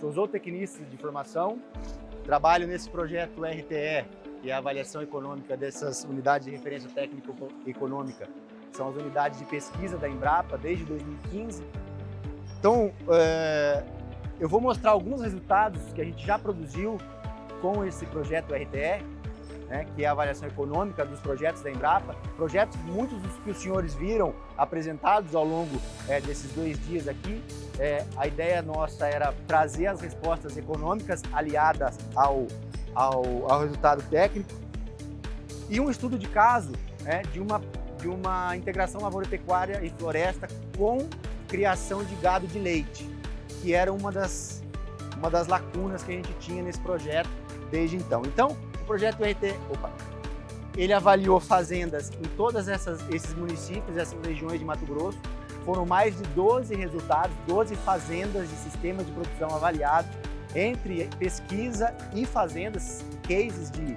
sou zootecnista de formação, trabalho nesse projeto RTE, que é a avaliação econômica dessas unidades de referência técnico-econômica. São as unidades de pesquisa da Embrapa desde 2015. Então, eu vou mostrar alguns resultados que a gente já produziu com esse projeto RTE, né, que é a avaliação econômica dos projetos da Embrapa. Projetos, muitos dos que os senhores viram apresentados ao longo desses 2 dias aqui. A ideia nossa era trazer as respostas econômicas aliadas ao resultado técnico e um estudo de caso de uma integração lavoura-pecuária e floresta com criação de gado de leite, que era uma das lacunas que a gente tinha nesse projeto desde então. Então, o projeto RT, ele avaliou fazendas em todos esses municípios, essas regiões de Mato Grosso. Foram mais de 12 resultados, 12 fazendas de sistemas de produção avaliados, entre pesquisa e fazendas, cases de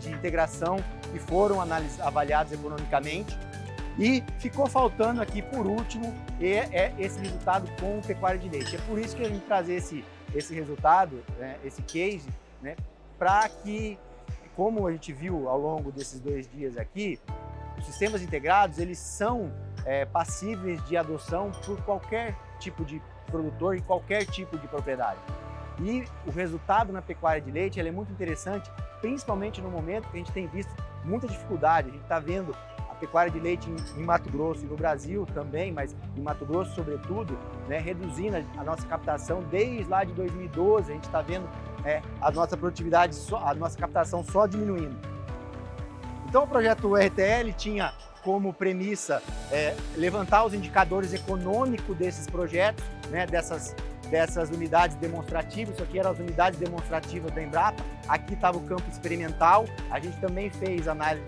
integração que foram avaliados economicamente. E ficou faltando aqui, por último, esse resultado com pecuária de leite. É por isso que a gente traz esse resultado, esse case, para que, como a gente viu ao longo desses 2 dias aqui, os sistemas integrados, eles são passíveis de adoção por qualquer tipo de produtor e qualquer tipo de propriedade. E o resultado na pecuária de leite é muito interessante, principalmente no momento que a gente tem visto muita dificuldade. A gente está vendo a pecuária de leite em Mato Grosso e no Brasil também, mas em Mato Grosso sobretudo, reduzindo a nossa captação desde lá de 2012. A gente está vendo a nossa produtividade, a nossa captação só diminuindo. Então o projeto RTL tinha como premissa levantar os indicadores econômicos desses projetos, dessas unidades demonstrativas. Isso aqui eram as unidades demonstrativas da Embrapa. Aqui estava o campo experimental. A gente também fez análise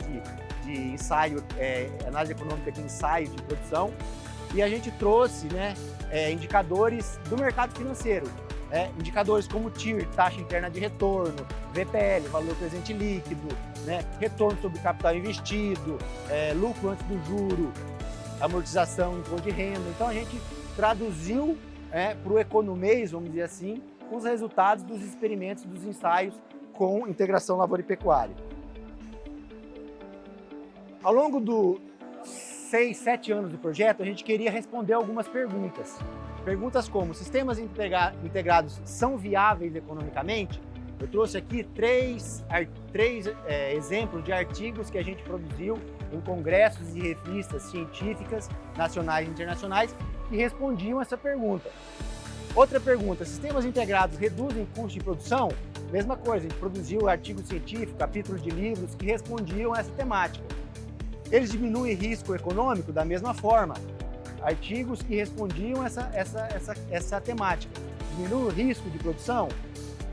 de ensaio, análise econômica de ensaio de produção. E a gente trouxe indicadores do mercado financeiro. Indicadores como TIR, taxa interna de retorno, VPL, valor presente líquido, retorno sobre capital investido, lucro antes do juro, amortização, imposto de renda. Então a gente traduziu para o economês, vamos dizer assim, os resultados dos experimentos, dos ensaios com integração lavoura e pecuária. Ao longo dos 6, 7 anos do projeto, a gente queria responder algumas perguntas. Perguntas como: sistemas integrados são viáveis economicamente? Eu trouxe aqui três exemplos de artigos que a gente produziu em congressos e revistas científicas nacionais e internacionais que respondiam essa pergunta. Outra pergunta: sistemas integrados reduzem custo de produção? Mesma coisa, a gente produziu artigos científicos, capítulos de livros que respondiam essa temática. Eles diminuem risco econômico? Da mesma forma, artigos que respondiam essa temática. Diminuem o risco de produção?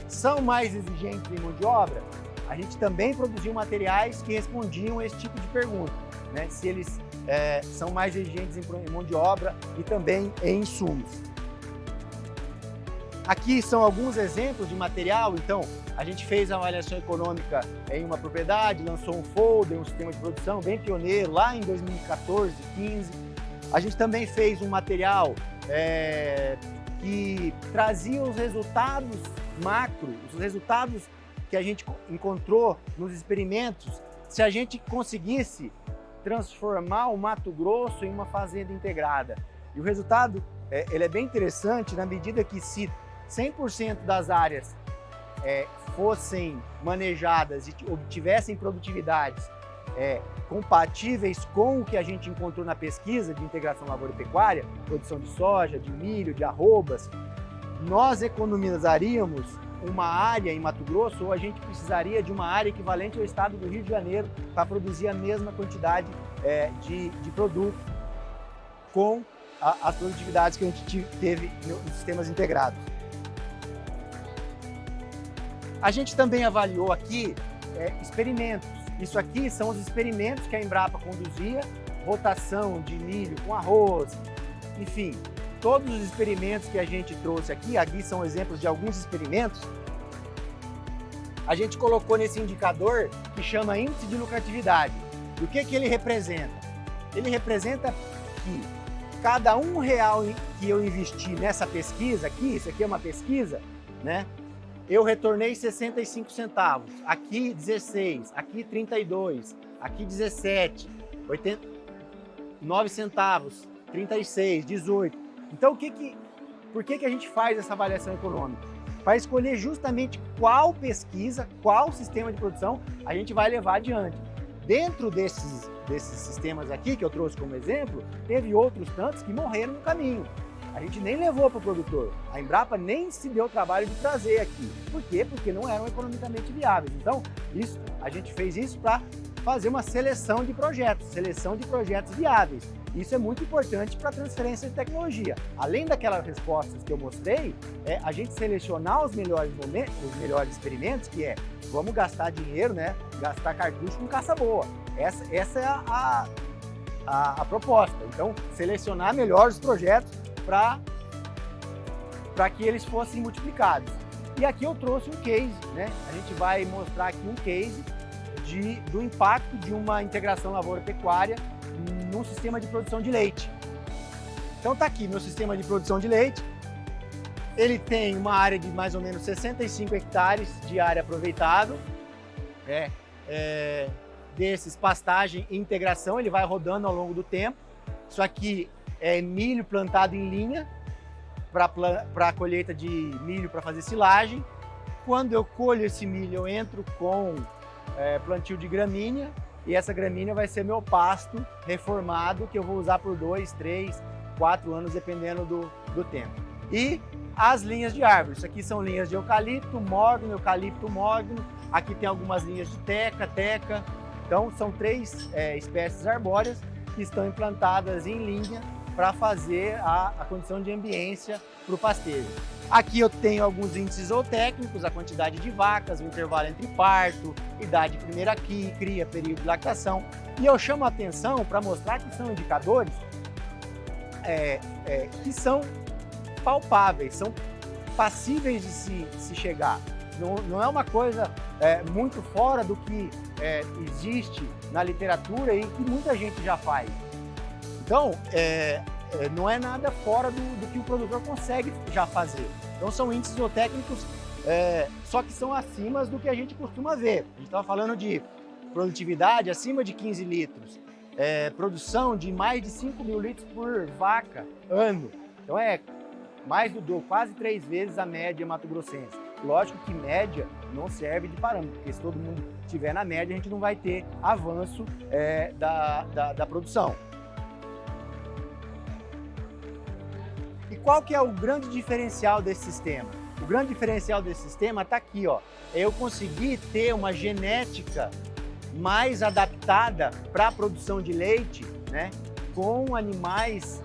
São mais exigentes em mão de obra? A gente também produziu materiais que respondiam esse tipo de pergunta, se eles são mais exigentes em mão de obra e também em insumos. Aqui são alguns exemplos de material. Então, a gente fez a avaliação econômica em uma propriedade, lançou um folder, um sistema de produção bem pioneiro lá em 2014, 2015. A gente também fez um material que trazia os resultados macro, os resultados que a gente encontrou nos experimentos, se a gente conseguisse transformar o Mato Grosso em uma fazenda integrada. E o resultado ele é bem interessante na medida que, se 100% das áreas fossem manejadas e obtivessem produtividades compatíveis com o que a gente encontrou na pesquisa de integração lavoura e pecuária, produção de soja, de milho, de arrobas, nós economizaríamos uma área em Mato Grosso, ou a gente precisaria de uma área equivalente ao estado do Rio de Janeiro para produzir a mesma quantidade de produto com as produtividades que a gente teve nos sistemas integrados. A gente também avaliou aqui experimentos. Isso aqui são os experimentos que a Embrapa conduzia, rotação de milho com arroz, enfim, todos os experimentos que a gente trouxe aqui são exemplos de alguns experimentos. A gente colocou nesse indicador que chama índice de lucratividade. E o que ele representa? Ele representa que cada R$1 que eu investi nessa pesquisa aqui, isso aqui é uma pesquisa, né? Eu retornei 65 centavos, aqui 16, aqui 32, aqui 17, 89 centavos, 36, 18. Então, por que a gente faz essa avaliação econômica? Para escolher justamente qual pesquisa, qual sistema de produção a gente vai levar adiante. Dentro desses sistemas aqui, que eu trouxe como exemplo, teve outros tantos que morreram no caminho. A gente nem levou para o produtor. A Embrapa nem se deu o trabalho de trazer aqui. Por quê? Porque não eram economicamente viáveis. Então, a gente fez isso para fazer uma seleção de projetos viáveis. Isso é muito importante para a transferência de tecnologia. Além daquelas respostas que eu mostrei, a gente selecionar os melhores momentos, os melhores experimentos, que vamos gastar dinheiro, né? Gastar cartucho com caça boa. Essa é a proposta. Então, selecionar melhores projetos para que eles fossem multiplicados. E aqui eu trouxe um case, né? A gente vai mostrar aqui um case do impacto de uma integração lavoura-pecuária num sistema de produção de leite. Então tá aqui meu sistema de produção de leite. Ele tem uma área de mais ou menos 65 hectares de área aproveitável. Desses, pastagem e integração, ele vai rodando ao longo do tempo. Isso aqui é milho plantado em linha para a colheita de milho para fazer silagem. Quando eu colho esse milho, eu entro com plantio de gramínea, e essa gramínea vai ser meu pasto reformado, que eu vou usar por 2, 3, 4 anos, dependendo do tempo. E as linhas de árvores. Isso aqui são linhas de eucalipto, mogno. Aqui tem algumas linhas de teca. Então, são 3 espécies arbóreas que estão implantadas em linha para fazer a condição de ambiência para o pastejo. Aqui eu tenho alguns índices zootécnicos, a quantidade de vacas, o intervalo entre parto, idade de primeira cria, período de lactação. E eu chamo a atenção para mostrar que são indicadores que são palpáveis, são passíveis de se chegar. Não é uma coisa muito fora do que existe na literatura e que muita gente já faz. Então, não é nada fora do que o produtor consegue já fazer. Então, são índices zootécnicos, só que são acima do que a gente costuma ver. A gente estava falando de produtividade acima de 15 litros, produção de mais de 5 mil litros por vaca ano. Então, mais do dobro, quase 3 vezes a média mato-grossense. Lógico que média não serve de parâmetro, porque se todo mundo estiver na média, a gente não vai ter avanço da produção. E qual que é o grande diferencial desse sistema? O grande diferencial desse sistema está aqui, ó. Eu consegui ter uma genética mais adaptada para a produção de leite, né, com animais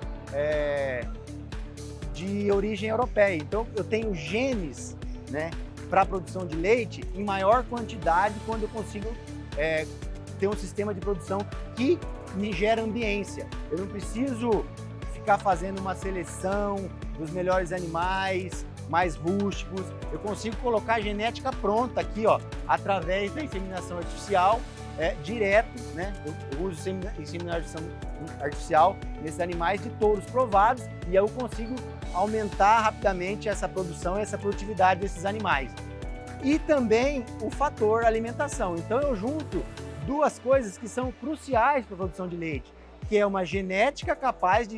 de origem europeia. Então, eu tenho genes, né, para a produção de leite em maior quantidade quando eu consigo ter um sistema de produção que me gera ambiência. Eu não preciso ficar fazendo uma seleção dos melhores animais, mais rústicos. Eu consigo colocar a genética pronta aqui, ó, através da inseminação artificial, direto, né? Eu uso inseminação artificial nesses animais de touros provados e eu consigo aumentar rapidamente essa produção e essa produtividade desses animais. E também o fator alimentação. Então eu junto duas coisas que são cruciais para a produção de leite, que é uma genética capaz de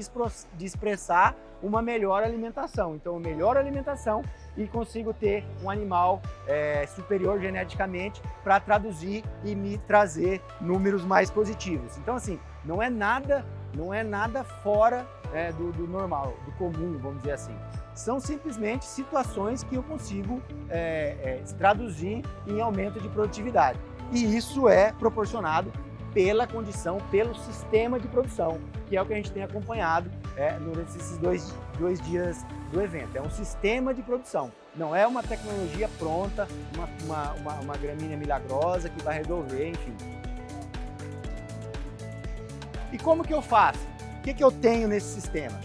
expressar uma melhor alimentação. Então, melhor alimentação e consigo ter um animal superior geneticamente para traduzir e me trazer números mais positivos. Então, assim, não é nada fora do normal, do comum, vamos dizer assim. São simplesmente situações que eu consigo traduzir em aumento de produtividade. E isso é proporcionado pela condição, pelo sistema de produção, que é o que a gente tem acompanhado nesses dois dias do evento. É um sistema de produção, não é uma tecnologia pronta, uma gramínea milagrosa que vai resolver, enfim. E como que eu faço? O que eu tenho nesse sistema?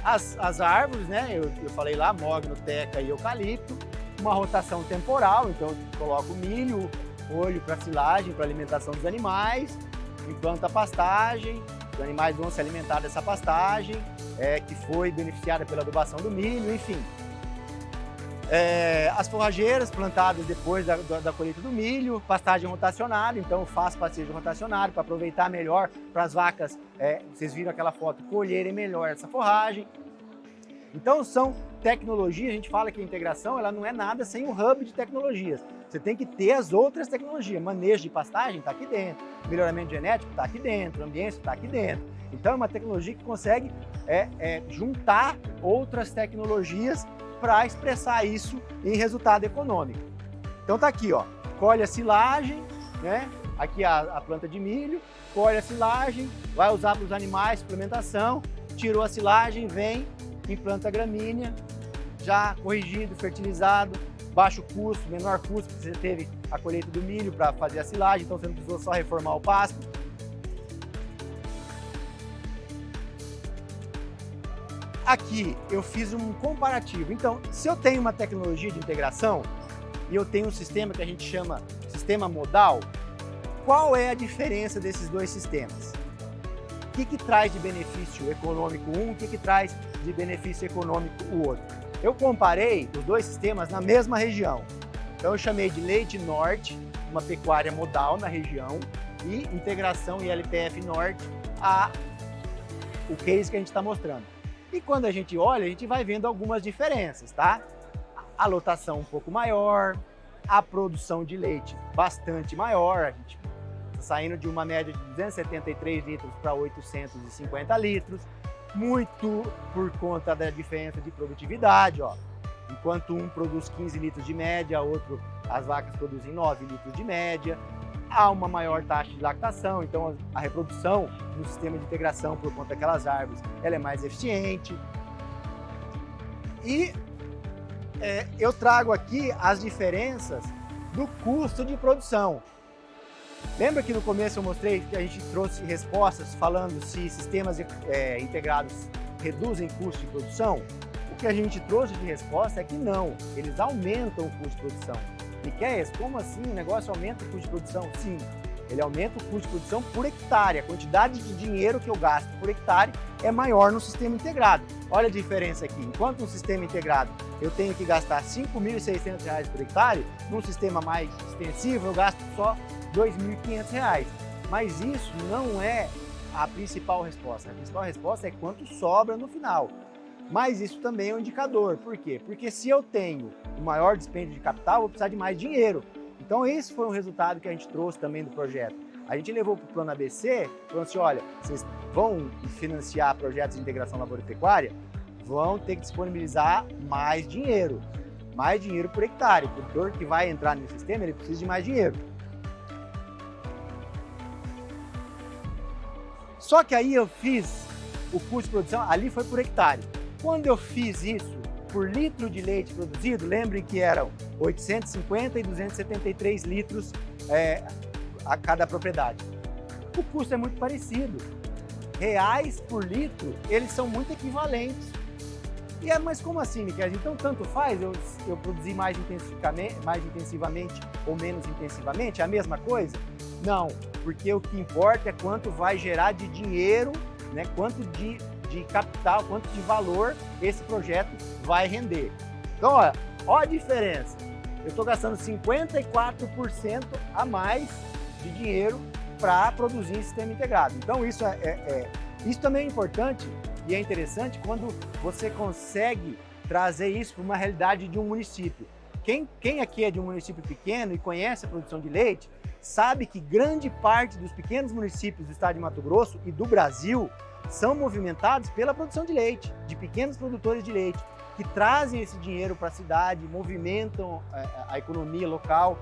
As árvores, né? Eu falei lá, mogno, teca e eucalipto, uma rotação temporal, então eu coloco milho, folho para silagem, para alimentação dos animais, implanta a pastagem, os animais vão se alimentar dessa pastagem, que foi beneficiada pela adubação do milho, enfim. As forrageiras plantadas depois da colheita do milho, pastagem rotacionada, então eu faço pastejo rotacionado para aproveitar melhor, para as vacas, vocês viram aquela foto, colherem melhor essa forragem. Então são tecnologias, a gente fala que a integração ela não é nada sem o hub de tecnologias. Você tem que ter as outras tecnologias, manejo de pastagem está aqui dentro, melhoramento genético está aqui dentro, ambiente está aqui dentro. Então é uma tecnologia que consegue juntar outras tecnologias para expressar isso em resultado econômico. Então tá aqui, ó, colhe a silagem, né? Aqui a planta de milho, colhe a silagem, vai usar para os animais, suplementação, tirou a silagem, vem, implanta a gramínea, já corrigido, fertilizado, baixo custo, menor custo, porque você teve a colheita do milho para fazer a silagem, então você não precisou só reformar o pasto. Aqui eu fiz um comparativo. Então, se eu tenho uma tecnologia de integração e eu tenho um sistema que a gente chama sistema modal, qual é a diferença desses dois sistemas? O que traz de benefício econômico um, o que traz de benefício econômico o outro? Eu comparei os dois sistemas na mesma região. Então eu chamei de Leite Norte, uma pecuária modal na região, e integração e LPF Norte, o case que a gente está mostrando. E quando a gente olha, a gente vai vendo algumas diferenças, tá? A lotação um pouco maior, a produção de leite bastante maior, a gente está saindo de uma média de 273 litros para 850 litros, muito por conta da diferença de produtividade, ó. Enquanto um produz 15 litros de média, outro, as vacas produzem 9 litros de média. Há uma maior taxa de lactação, então a reprodução no sistema de integração por conta daquelas árvores, ela é mais eficiente. E eu trago aqui as diferenças do custo de produção. Lembra que no começo eu mostrei que a gente trouxe respostas falando se sistemas integrados reduzem custo de produção? O que a gente trouxe de resposta é que não, eles aumentam o custo de produção. Miqueias, como assim o negócio aumenta o custo de produção? Sim, ele aumenta o custo de produção por hectare. A quantidade de dinheiro que eu gasto por hectare é maior no sistema integrado. Olha a diferença aqui. Enquanto no sistema integrado eu tenho que gastar R$ 5.600 por hectare, num sistema mais extensivo eu gasto só R$ 2.500. Mas isso não é a principal resposta. A principal resposta é quanto sobra no final. Mas isso também é um indicador. Por quê? Porque se eu tenho um maior dispêndio de capital, eu vou precisar de mais dinheiro. Então esse foi um resultado que a gente trouxe também do projeto. A gente levou para o plano ABC, falando assim, olha, vocês vão financiar projetos de integração lavoura-pecuária, vão ter que disponibilizar mais dinheiro por hectare. O produtor que vai entrar nesse sistema, ele precisa de mais dinheiro. Só que aí eu fiz o custo de produção, ali foi por hectare. Quando eu fiz isso por litro de leite produzido, lembrem que eram 850 e 273 litros a cada propriedade. O custo é muito parecido. Reais por litro, eles são muito equivalentes. Mas como assim, Miquel? Então tanto faz eu produzir mais intensivamente ou menos intensivamente? É a mesma coisa? Não, porque o que importa é quanto vai gerar de dinheiro, né? Quanto de capital, quanto de valor esse projeto vai render. Então, olha a diferença. Eu estou gastando 54% a mais de dinheiro para produzir esse sistema integrado. Então, isso também é importante e é interessante quando você consegue trazer isso para uma realidade de um município. Quem aqui é de um município pequeno e conhece a produção de leite, sabe que grande parte dos pequenos municípios do estado de Mato Grosso e do Brasil são movimentados pela produção de leite, de pequenos produtores de leite, que trazem esse dinheiro para a cidade, movimentam a economia local.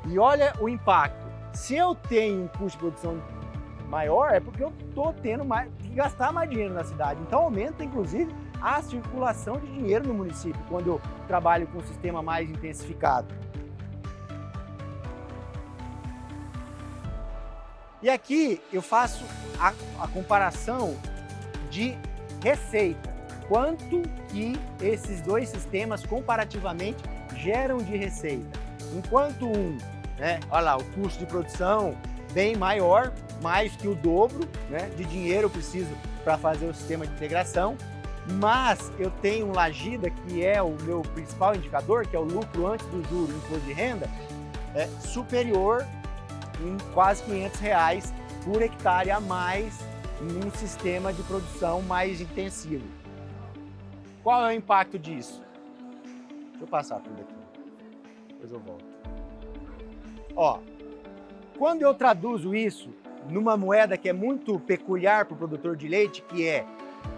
E olha o impacto. Se eu tenho um custo de produção maior, é porque eu estou tendo que gastar mais dinheiro na cidade. Então aumenta, inclusive, a circulação de dinheiro no município, quando eu trabalho com um sistema mais intensificado. E aqui eu faço a comparação de receita. Quanto que esses dois sistemas comparativamente geram de receita. Enquanto olha lá, o custo de produção bem maior, mais que o dobro, né, de dinheiro eu preciso para fazer o sistema de integração. mas eu tenho um Lagida, que é o meu principal indicador, que é o lucro antes do juro, imposto de renda, superior em quase R$500 por hectare a mais num sistema de produção mais intensivo. Qual é o impacto disso? Deixa eu passar tudo aqui, depois eu volto. Ó, quando eu traduzo isso numa moeda que é muito peculiar para o produtor de leite, que é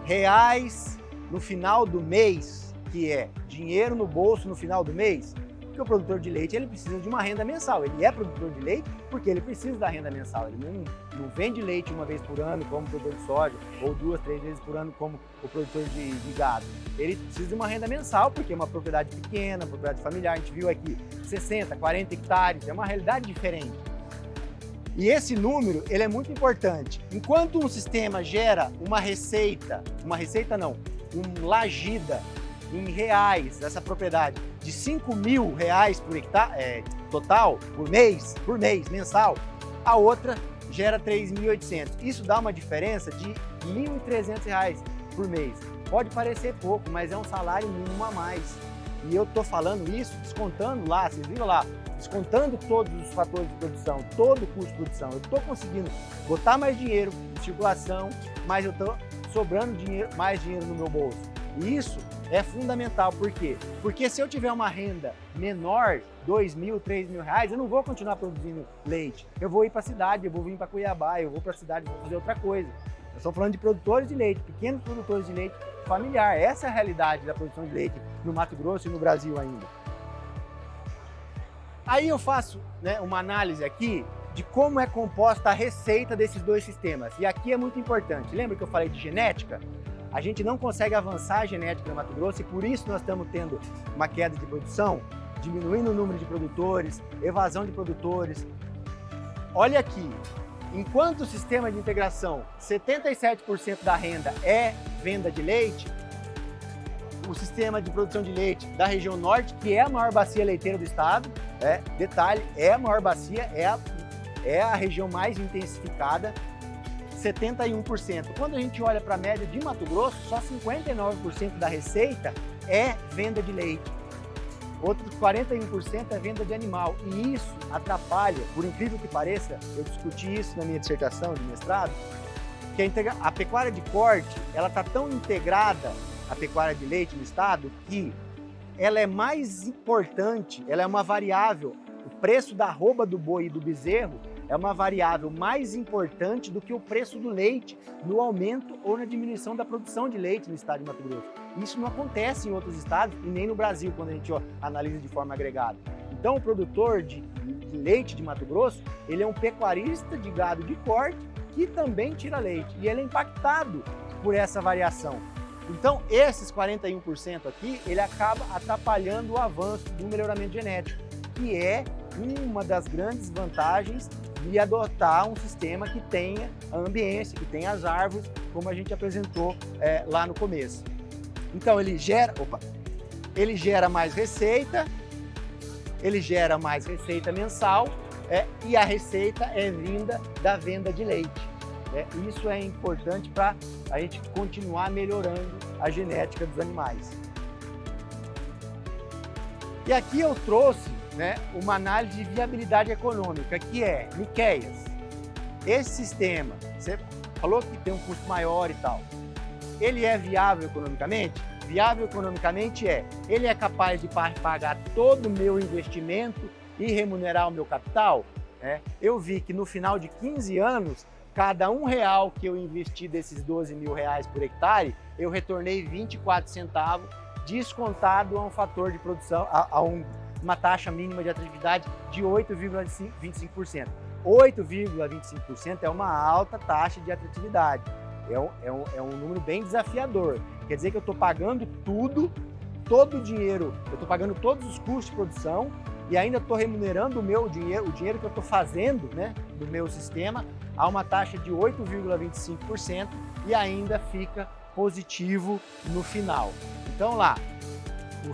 reais no final do mês, que é dinheiro no bolso no final do mês, porque o produtor de leite ele precisa de uma renda mensal. Ele é produtor de leite porque ele precisa da renda mensal. Ele não vende leite uma vez por ano como o produtor de soja, ou 2, 3 vezes por ano como o produtor de gado. Ele precisa de uma renda mensal porque é uma propriedade pequena, propriedade familiar. A gente viu aqui 60, 40 hectares, é uma realidade diferente. E esse número ele é muito importante. Enquanto um sistema gera uma receita Lagida em reais, essa propriedade, de R$5.000 por hectare, total, por mês, mensal, a outra gera 3.800. Isso dá uma diferença de R$1.300 por mês. Pode parecer pouco, mas é um salário mínimo a mais. E eu estou falando isso descontando lá, vocês viram lá, descontando todos os fatores de produção, todo o custo de produção. Eu estou conseguindo botar mais dinheiro em circulação, mas eu estou sobrando mais dinheiro no meu bolso. E isso é fundamental. Por quê? Porque se eu tiver uma renda menor, R$2.000, R$3.000, eu não vou continuar produzindo leite. Eu vou ir para a cidade, eu vou vir para Cuiabá, eu vou para a cidade, vou fazer outra coisa. Eu estou falando de produtores de leite, pequenos produtores de leite familiar. Essa é a realidade da produção de leite no Mato Grosso e no Brasil ainda. Aí eu faço, uma análise aqui de como é composta a receita desses dois sistemas. E aqui é muito importante. Lembra que eu falei de genética? A gente não consegue avançar a genética no Mato Grosso e por isso nós estamos tendo uma queda de produção, diminuindo o número de produtores, evasão de produtores. Olha aqui, enquanto o sistema de integração, 77% da renda é venda de leite, o sistema de produção de leite da região norte, que é a maior bacia leiteira do estado, detalhe, é a maior bacia, é a região mais intensificada, 71%. Quando a gente olha para a média de Mato Grosso, só 59% da receita é venda de leite. Outros 41% é venda de animal. E isso atrapalha, por incrível que pareça, eu discuti isso na minha dissertação de mestrado, que a pecuária de corte, ela está tão integrada à pecuária de leite no estado que ela é mais importante, ela é uma variável, o preço da arroba do boi e do bezerro é uma variável mais importante do que o preço do leite no aumento ou na diminuição da produção de leite no estado de Mato Grosso. Isso não acontece em outros estados e nem no Brasil, quando a gente analisa de forma agregada. Então, o produtor de leite de Mato Grosso, ele é um pecuarista de gado de corte que também tira leite e ele é impactado por essa variação. Então, esses 41% aqui, ele acaba atrapalhando o avanço do melhoramento genético, que é uma das grandes vantagens de adotar um sistema que tenha a ambiência, que tenha as árvores, como a gente apresentou lá no começo. Então, ele gera mais receita, mensal e a receita é vinda da venda de leite. Isso é importante para a gente continuar melhorando a genética dos animais. E aqui eu trouxe uma análise de viabilidade econômica, que é, Miqueias, esse sistema, você falou que tem um custo maior e tal, ele é viável economicamente? Viável economicamente ele é capaz de pagar todo o meu investimento e remunerar o meu capital? Eu vi que no final de 15 anos, cada R$1 que eu investi desses R$12.000 por hectare, eu retornei 24 centavos, descontado a um fator de produção, uma taxa mínima de atratividade de 8,25%. 8,25% é uma alta taxa de atratividade. É um número bem desafiador. Quer dizer que eu estou pagando todo o dinheiro, eu estou pagando todos os custos de produção e ainda estou remunerando o dinheiro que eu estou fazendo do meu sistema a uma taxa de 8,25% e ainda fica positivo no final. Então lá, o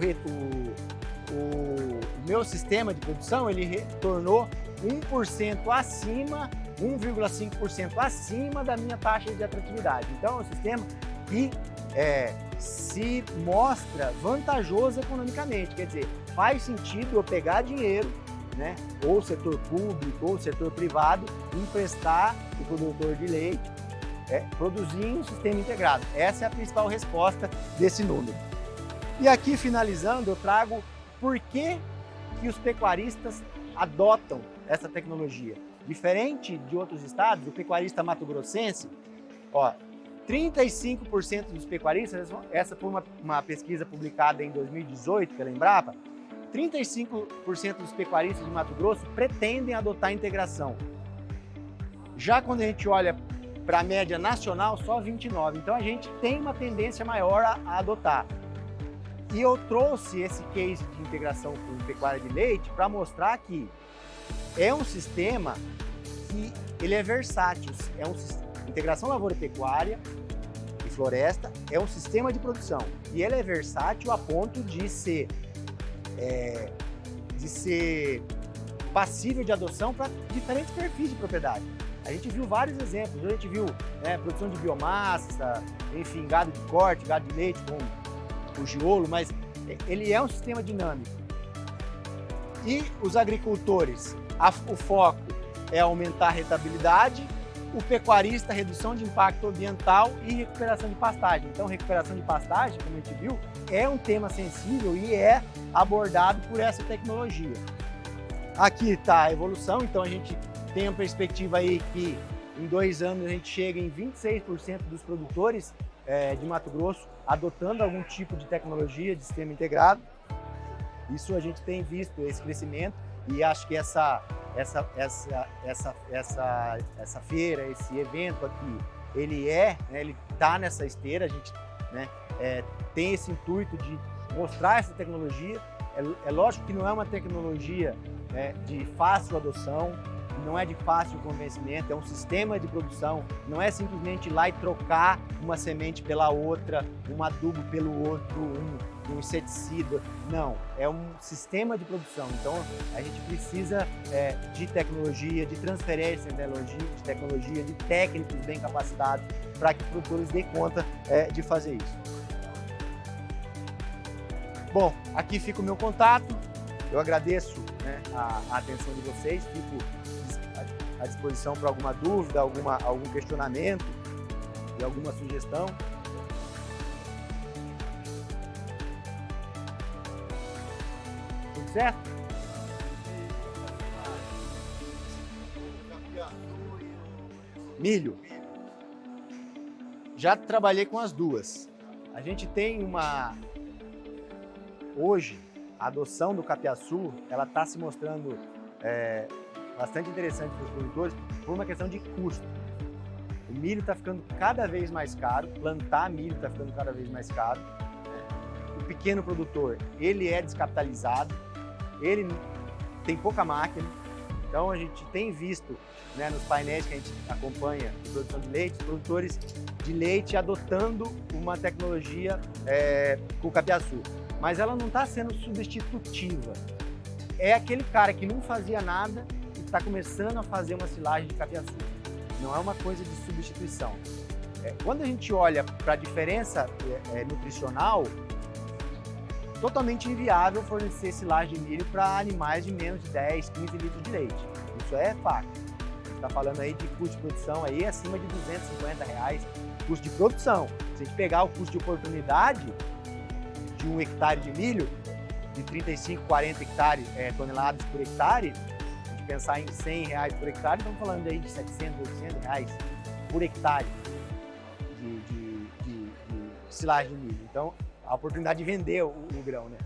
meu sistema de produção ele retornou 1% acima, 1,5% acima da minha taxa de atratividade. Então é um sistema que se mostra vantajoso economicamente, quer dizer, faz sentido eu pegar dinheiro, né, ou setor público ou setor privado, emprestar o produtor de leite, produzir um sistema integrado. Essa é a principal resposta desse número. E aqui, finalizando, eu trago por que os pecuaristas adotam essa tecnologia. Diferente de outros estados, o pecuarista mato-grossense, 35% dos pecuaristas, essa foi uma pesquisa publicada em 2018 pela Embrapa, 35% dos pecuaristas de Mato Grosso pretendem adotar a integração. Já quando a gente olha para a média nacional, só 29%. Então a gente tem uma tendência maior a adotar. E eu trouxe esse case de integração com pecuária de leite para mostrar que é um sistema que ele é versátil. Integração lavoura-pecuária e floresta é um sistema de produção e ele é versátil a ponto de ser passível de adoção para diferentes perfis de propriedade. A gente viu vários exemplos, a gente viu produção de biomassa, enfim, gado de corte, gado de leite com o giolo, mas ele é um sistema dinâmico. E os agricultores, o foco é aumentar a rentabilidade, o pecuarista, redução de impacto ambiental e recuperação de pastagem. Então, recuperação de pastagem, como a gente viu, é um tema sensível e é abordado por essa tecnologia. Aqui está a evolução, então a gente tem uma perspectiva aí que em 2 anos a gente chega em 26% dos produtores de Mato Grosso adotando algum tipo de tecnologia de sistema integrado. Isso a gente tem visto, esse crescimento, e acho que essa feira, esse evento aqui, ele está nessa esteira, a gente tem esse intuito de mostrar essa tecnologia. É lógico que não é uma tecnologia de fácil adoção, não é de fácil convencimento, é um sistema de produção, não é simplesmente ir lá e trocar uma semente pela outra, um adubo pelo outro, um inseticida, não, é um sistema de produção. Então a gente precisa de tecnologia, de transferência de tecnologia, de técnicos bem capacitados para que os produtores dêem conta de fazer isso. Bom, aqui fica o meu contato, eu agradeço a atenção de vocês, fico à disposição para alguma dúvida, algum questionamento e alguma sugestão. Tudo certo? Milho. Já trabalhei com as duas. A gente tem hoje, a adoção do capiaçu, ela está se mostrando bastante interessante para os produtores por uma questão de custo. O milho está ficando cada vez mais caro, plantar milho está ficando cada vez mais caro. O pequeno produtor, ele é descapitalizado, ele tem pouca máquina. Então a gente tem visto nos painéis que a gente acompanha de produção de leite, os produtores de leite adotando uma tecnologia com o capiaçu. Mas ela não está sendo substitutiva. É aquele cara que não fazia nada e está começando a fazer uma silagem de capiaçu. Não é uma coisa de substituição. Quando a gente olha para a diferença nutricional, totalmente inviável fornecer silagem de milho para animais de menos de 10, 15 litros de leite. Isso é fato. A gente está falando aí de custo de produção aí acima de R$250, custo de produção. Se a gente pegar o custo de oportunidade de 1 hectare de milho, de 35, 40 toneladas por hectare, a gente pensar em R$100 por hectare, estamos falando aí de R$700, R$800 por hectare de silagem de milho. Então, a oportunidade de vender o grão, né?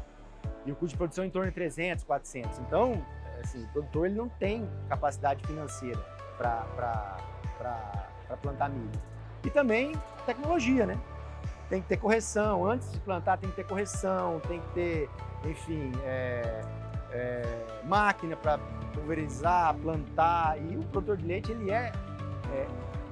E o custo de produção em torno de 300, 400. Então, assim, o produtor ele não tem capacidade financeira para plantar milho. E também tecnologia, né? Tem que ter correção, antes de plantar tem que ter correção, tem que ter, enfim, máquina para pulverizar, plantar. E o produtor de leite, ele é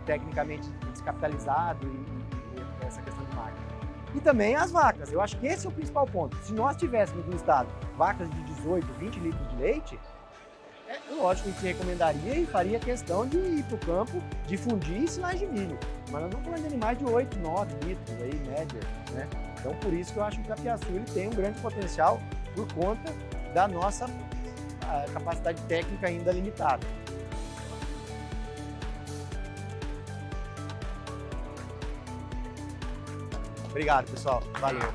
tecnicamente descapitalizado e essa questão de máquina. E também as vacas, eu acho que esse é o principal ponto. Se nós tivéssemos no estado vacas de 18, 20 litros de leite, lógico, a gente recomendaria e faria questão de ir para o campo, difundir silagem de milho. Mas nós não falando de animais de 8, 9 litros aí, média, né? Então, por isso que eu acho que o capiaçu ele tem um grande potencial por conta da nossa capacidade técnica ainda limitada. Obrigado, pessoal. Valeu.